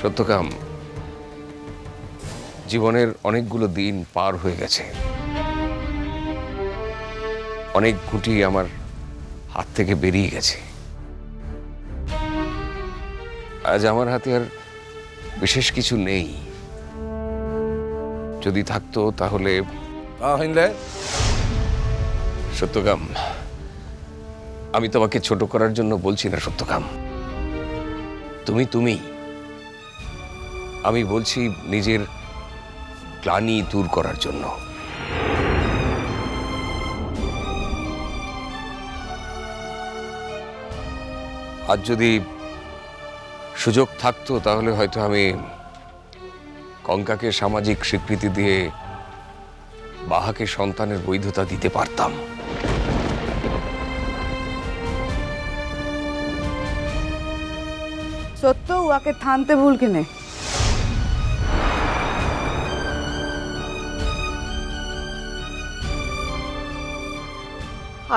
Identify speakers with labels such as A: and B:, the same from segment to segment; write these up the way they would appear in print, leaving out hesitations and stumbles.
A: সত্যকাম, জীবনের অনেকগুলো দিন পার হয়ে গেছে, অনেক গুটি আমার হাত থেকে বেরিয়ে গেছে। আজ আমার হাতে আর বিশেষ কিছু নেই। যদি থাকতো তাহলে সত্যকাম, আমি তোমাকে ছোট করার জন্য বলছি না সত্যকাম, তুমি আমি বলছি নিজের গ্লানি দূর করার জন্য। আজ যদি সুযোগ থাকতো তাহলে হয়তো আমি কঙ্কাকে সামাজিক স্বীকৃতি দিয়ে বাহাকে সন্তানের বৈধতা দিতে পারতাম।
B: সত্য উহাকে থানতে ভুল কিনে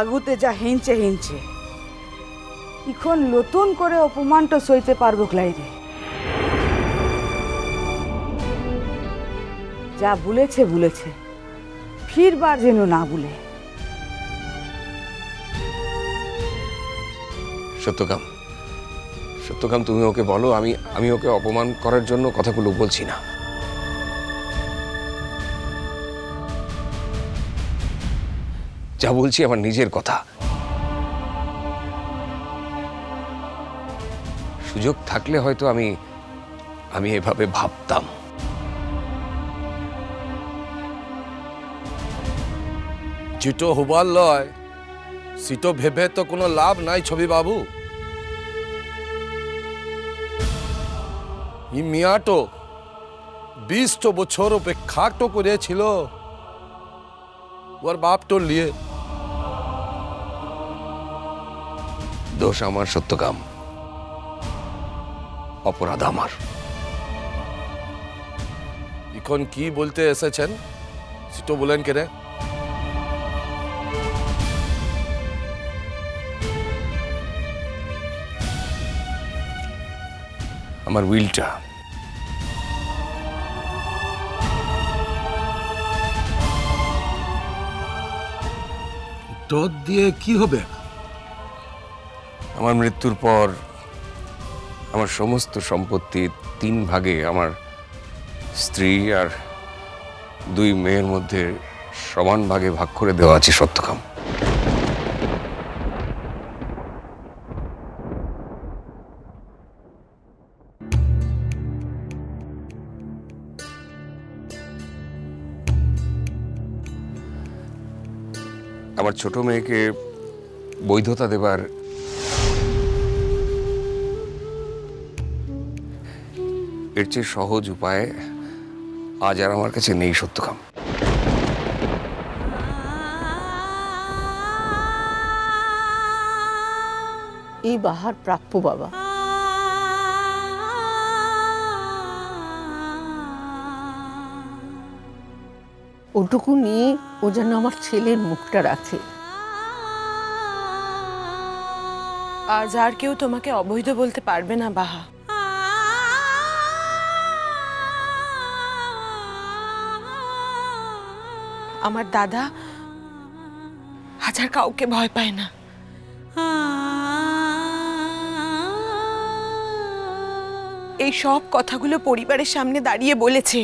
B: আগুতে যা হিংচে এখন নতুন করে অপমানটা সইতে পারবো ক্লাইরে। যা ভুলেছে ফিরবার যেন না ভুলে।
A: সত্যকাম, তুমি ওকে বলো আমি ওকে অপমান করার জন্য কথাগুলো বলছি না। যা বলছি আমার নিজের কথা। সুযোগ থাকলে হয়তো আমি এভাবে ভাবতাম।
C: যেটো হবার লয় সেটো ভেবে তো কোনো লাভ নাই ছবি বাবু। ই মিয়াটো 20 বছর অপেক্ষা তো করেছিল ওর বাপ তো লিয়ে।
A: দোষ আমার সত্যকাম, অপরাধ আমার।
C: এখন কি বলতে এসেছেন সেটো বলেন কেনে?
A: আমার উইলটা
C: তোর দিয়ে কি হবে?
A: আমার মৃত্যুর পর আমার সমস্ত সম্পত্তি 3 ভাগে আমার স্ত্রী আর 2 মেয়ের মধ্যে সমান ভাগে ভাগ করে দেওয়া আছে সত্যকাম। আমার ছোট মেয়েকে বৈধতা দেবার এর চেয়ে সহজ উপায় আজ আর আমার কাছে নেই সত্যকাম।
D: এই বাহার প্রাপ্য বাবা। ওটুকু নিয়ে ও যেন আমার ছেলের মুখটা রাখে।
E: আজ আর কেউ তোমাকে অবৈধ বলতে পারবে না বাহা। আমার দাদা আজ আর কাউকে ভয় পায় না। এই সব কথাগুলো পরিবারের সামনে দাঁড়িয়ে বলেছে।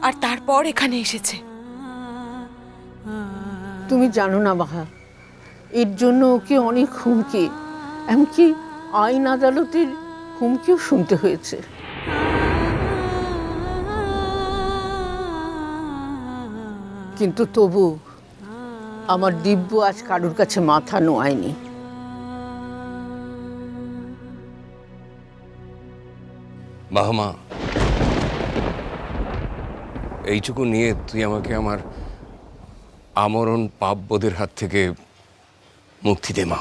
E: আর তারপর এখানে এসেছে।
D: তুমি জানো না বাহা, এর জন্য ওকে অনেক হুমকি, এমনকি আইন আদালতের হুমকিও শুনতে হয়েছে। কিন্তু তবু আমার দিব্য আজ কারোর কাছে মাথা নোয়ায়নি।
A: বাহমা, এইটুকু নিয়ে তুই আমাকে আমার আমরণ পাপবোধের হাত থেকে মুক্তি দে মা।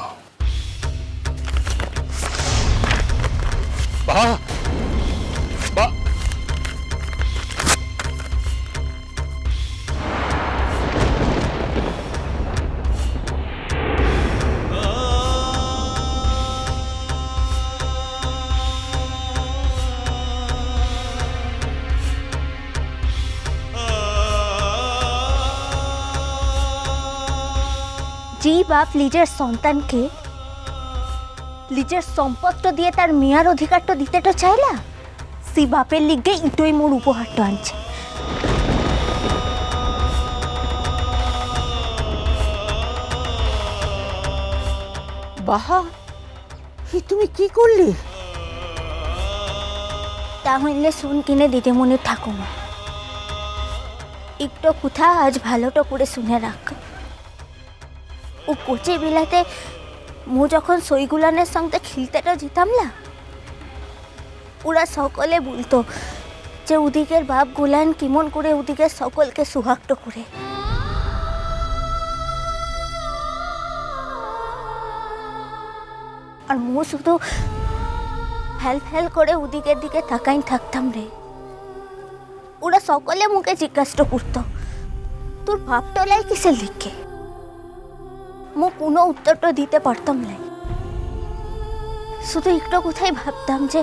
A: বাহ, বাহ,
F: যেই বাপ নিজের সন্তানকে নিজের সম্পদটা দিয়ে তার মেয়ার অধিকারটা দিতে তো চাইলা, সেই বাপের লিগে ইটোই মোর উপহারটা আনছে।
D: বাহা, তুমি কি করলি?
F: তাহলে শুন কিনে দিদিমণির ঠাকুমা, একটু কোথা আজ ভালোটা করে শুনে রাখ। ও কোচে বিলাতে মু যখন সইগুলানের সঙ্গে খেলতেটা যেতাম না, ওরা সকলে বলতো যে ওদিকের বাপ গুলান কেমন করে ওদিকে সকলকে সুহাগট করে। আর মু শুধু ফেল ফেল করে ওদিকের দিকে তাকাই থাকতাম রে। ওরা সকলে মুখে জিজ্ঞাসা করতো, তোর ভাবটা লাই কিসের লিখে? মু কোনো উত্তরটা দিতে পারতাম না। শুধু একটু কোথায় ভাবতাম যে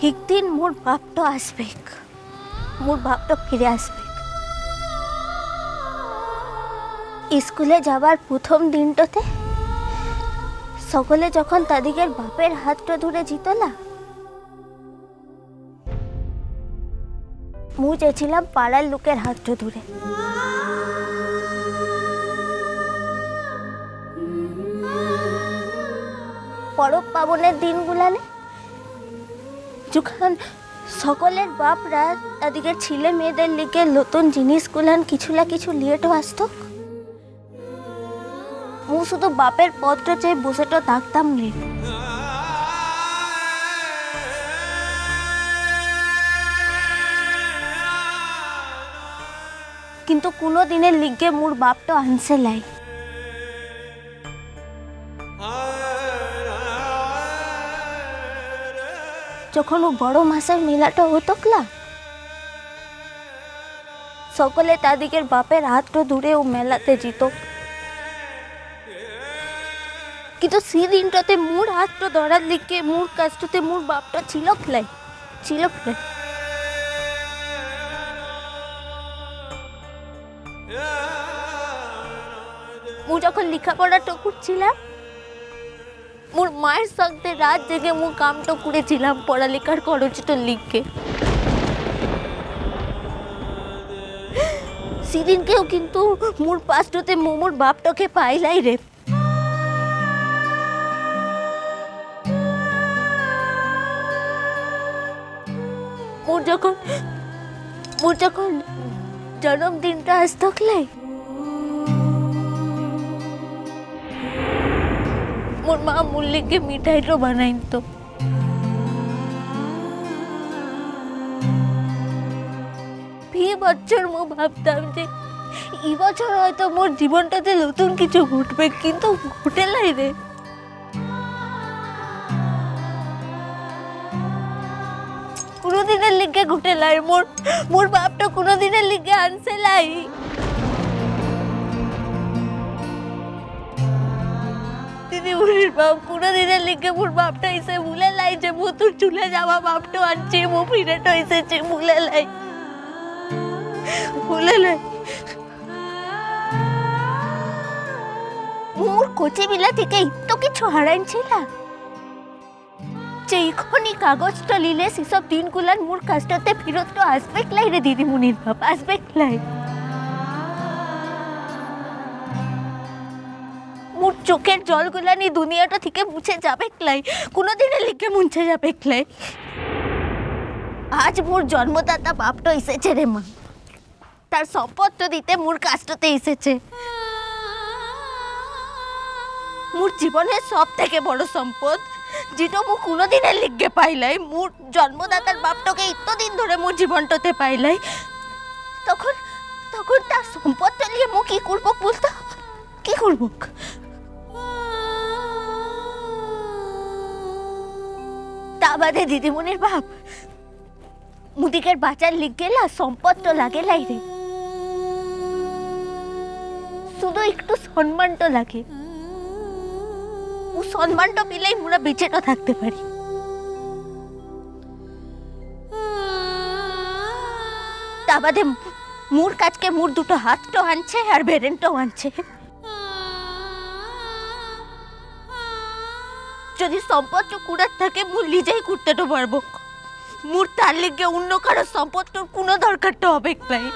F: একদিন মোর বাপটা আসবে, মোর বাপটা ফিরে আসবে। স্কুলে যাবার প্রথম দিনটাতে সকলে যখন তাদিকের বাপের হাতটা ধরে জিতলা, মু চেয়েছিলাম পাড়ার লোকের হাতটা ধরে। পরব পাবনের দিনগুলানে যখন সকলের বাপরা তাদিকের ছেলে মেয়েদের লিগে নতুন জিনিসগুলান কিছু না কিছু লিয়েটো আসতো, মু শুধু বাপের পথটা চেয়ে বসেটা থাকতাম রে। কিন্তু কোনো দিনের লিগে মোর বাপটা আনছে লাই। যখন ও বড় মাসের মেলাটা হতকলা, সকলে তাদিকের বাপের হাতটা ধরে ও মেলাতে জিত। কিন্তু সেই দিনটাতে মোর হাতটা ধরার লিগে মোর কাছটাতে মোর বাপটা ছিল লাই, ছিল লাই। মু যখন লেখাপড়াটা করছিলাম, মোর মায়ের সঙ্গে রাত জেগে মু কামটা করেছিলাম পড়ালেখার খরচটা লিখে। সেদিনকেও কিন্তু মোর পাশটাতে মোর বাপটাকে পাইলাই রে। মোর যখন জন্মদিনটা আসতকলাই, মোর মা মুল্লিকে মিঠাইটা বানাইতো। বিয়ে বছর মু ভাবতাম যে এই বছর হয়তো মোর জীবনটাতে নতুন কিছু ঘটবে, কিন্তু ঘটে লাই রে। কোনোদিনের লিগে ঘটে লাই, মোর বাপটা কোনোদিনের লিগে আনছে লাই। দিদিমণির বাপ কোনোদিনের লিগে মোর বাপটা এসে ভুলে লাই যে মু তোর চুলে যাওয়া বাপটা আনছি, মু ফিরেটা এসেছে ভুলে লাই, ভুলে লাই। মোর কোচে বিলা থেকে তো কিছু হারাইছিল যে এখনই কাগজটা লিলে সেসব দিনগুলার মোর কাজটাতে ফিরত তো আসবে লাই রে দিদিমণির বাপ, আসবে লাই। মোর চোখের জলগুলানি দুনিয়াটা থেকে মুছে যাবে লাই, কোনোদিনের লিখে মুছে যাবে লাই। আজ মোর জন্মদাতা বাপটা এসেছে রে মা, তার সম্পদটা দিতে মোর কাজটাতে এসেছে। মোর জীবনের সব থেকে বড় সম্পদ যেটা মু কোনোদিনের লিগে পাইলাই, মোর জন্মদাতার বাপটাকে এতদিন ধরে মোর জীবনটাতে পাইলাই, তখন তখন তার সম্পদটা নিয়ে মু কি করবো বলতো, কি করব? তা বাদে দিদিমণির বাপ মুদিকের বাঁচার লিগে না সম্পদটা লাগে লাই রে, শুধু একটু সম্মানটা লাগে। ও সম্মানটা পেলেই মোরা বেঁচেটা থাকতে পারি। তা বাদে মোর কাজকে মোর দুটো হাতটাও আনছে আর বেরেনটাও আনছে। যদি সম্পত্র কুড়ার থাকে মু নিজেই করতেটা পারবো। মোর তার লেগে অন্য কারো সম্পত্তির কোনো দরকারটা হবে নাই।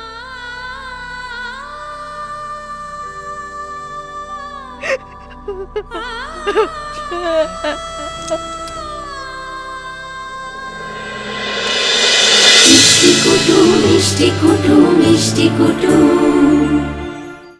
G: মিষ্টি কুটু মিষ্টি কুটু মিষ্টি কুটু